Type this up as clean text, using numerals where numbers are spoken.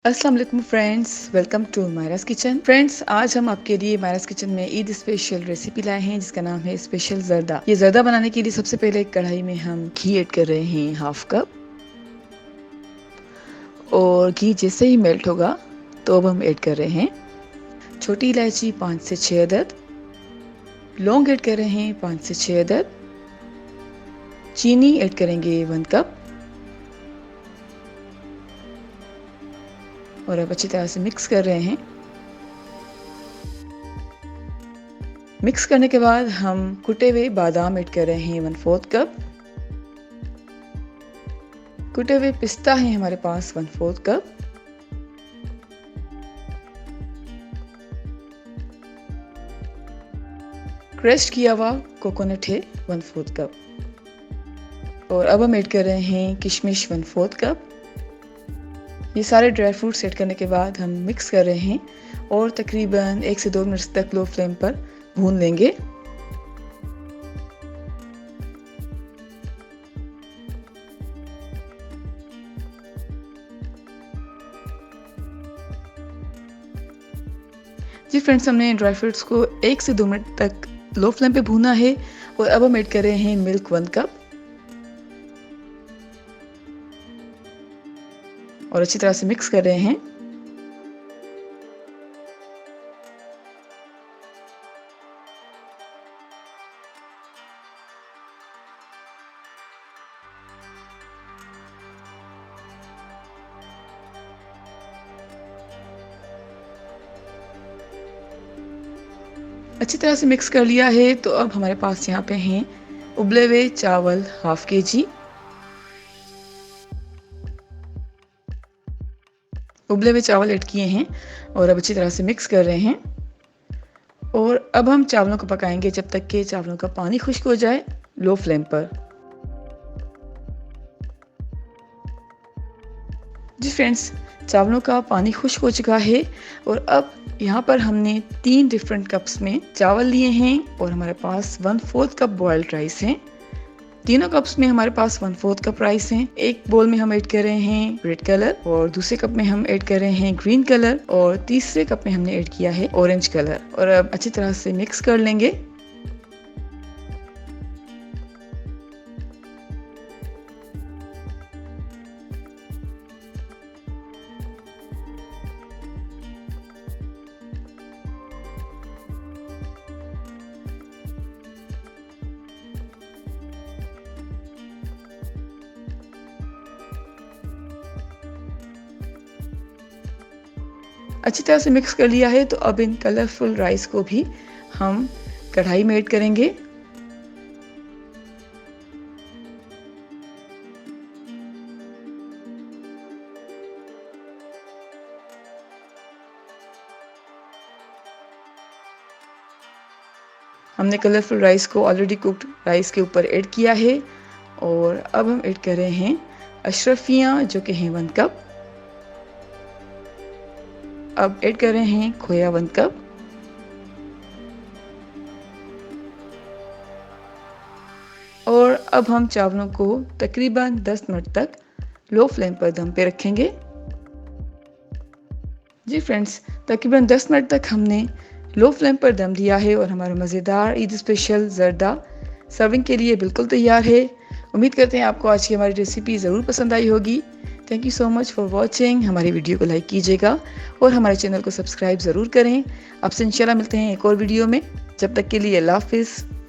अस्सलाम वालेकुम friends, welcome to Maira's kitchen. Friends, आज हम आपके लिए मायरास किचन में ईद स्पेशल रेसिपी लाए हैं जिसका नाम है स्पेशल जर्दा। ये जर्दा बनाने के लिए सबसे पहले एक कढ़ाई में हम घी ऐड कर रहे हैं हाफ कप। और घी जैसे ही मेल्ट होगा तो अब हम ऐड कर रहे हैं छोटी इलायची 5 से 6 अदद, लौंग ऐड कर रहे हैं 5 से 6 अदद, चीनी ऐड करेंगे 1 कप और अब अच्छी तरह से मिक्स कर रहे हैं। मिक्स करने के बाद हम कुटे हुए बादाम ऐड कर रहे हैं 1/4 कप। कुटे हुए पिस्ता है हमारे पास 1/4 कप। क्रश किया हुआ कोकोनट है 1/4 कप। और अब हम ऐड कर रहे हैं किशमिश 1/4 कप। ये सारे ड्राई फ्रूट्स ऐड करने के बाद हम मिक्स कर रहे हैं और तकरीबन 1 से 2 मिनट तक लो फ्लेम पर भून लेंगे। जी फ्रेंड्स, हमने ड्राई फ्रूट्स को 1 से 2 मिनट तक लो फ्लेम पे भूना है और अब हम ऐड कर रहे हैं मिल्क 1 कप और अच्छी तरह से मिक्स कर रहे हैं। अच्छी तरह से मिक्स कर लिया है तो अब हमारे पास यहाँ पे हैं उबले हुए चावल हाफ kg। उबले हुए चावल ऐड किए हैं और अब अच्छी तरह से मिक्स कर रहे हैं। और अब हम चावलों को पकाएंगे जब तक कि चावलों का पानी खुश्क हो जाए लो फ्लेम पर। जी फ्रेंड्स, चावलों का पानी खुश्क हो चुका है और अब यहाँ पर हमने 3 डिफरेंट कप्स में चावल लिए हैं और हमारे पास 1/4 कप बॉइल्ड राइस हैं। तीनों कप्स में हमारे पास 1/4 कप राइस हैं। एक बोल में हम ऐड कर रहे हैं रेड कलर और दूसरे कप में हम ऐड कर रहे हैं ग्रीन कलर और तीसरे कप में हमने ऐड किया है ऑरेंज कलर। और अब अच्छी तरह से मिक्स कर लेंगे। अच्छी तरह से मिक्स कर लिया है तो अब इन कलरफुल राइस को भी हम कढ़ाई में ऐड करेंगे। हमने कलरफुल राइस को ऑलरेडी कुक्ड राइस के ऊपर ऐड किया है और अब हम ऐड कर रहे हैं अशरफियाँ जो कि हैं 1 कप। अब ऐड कर रहे हैं खोया 1 कप और अब हम चावलों को तकरीबन 10 मिनट तक लो फ्लेम पर दम पे रखेंगे। जी फ्रेंड्स, तकरीबन 10 मिनट तक हमने लो फ्लेम पर दम दिया है और हमारा मज़ेदार ईद स्पेशल जर्दा सर्विंग के लिए बिल्कुल तैयार है। उम्मीद करते हैं आपको आज की हमारी रेसिपी ज़रूर पसंद आई होगी। Thank you so much for watching. हमारी वीडियो को लाइक कीजिएगा और हमारे चैनल को सब्सक्राइब ज़रूर करें। आपसे इंशाल्लाह मिलते हैं एक और वीडियो में। जब तक के लिए अल्लाह हाफिज़।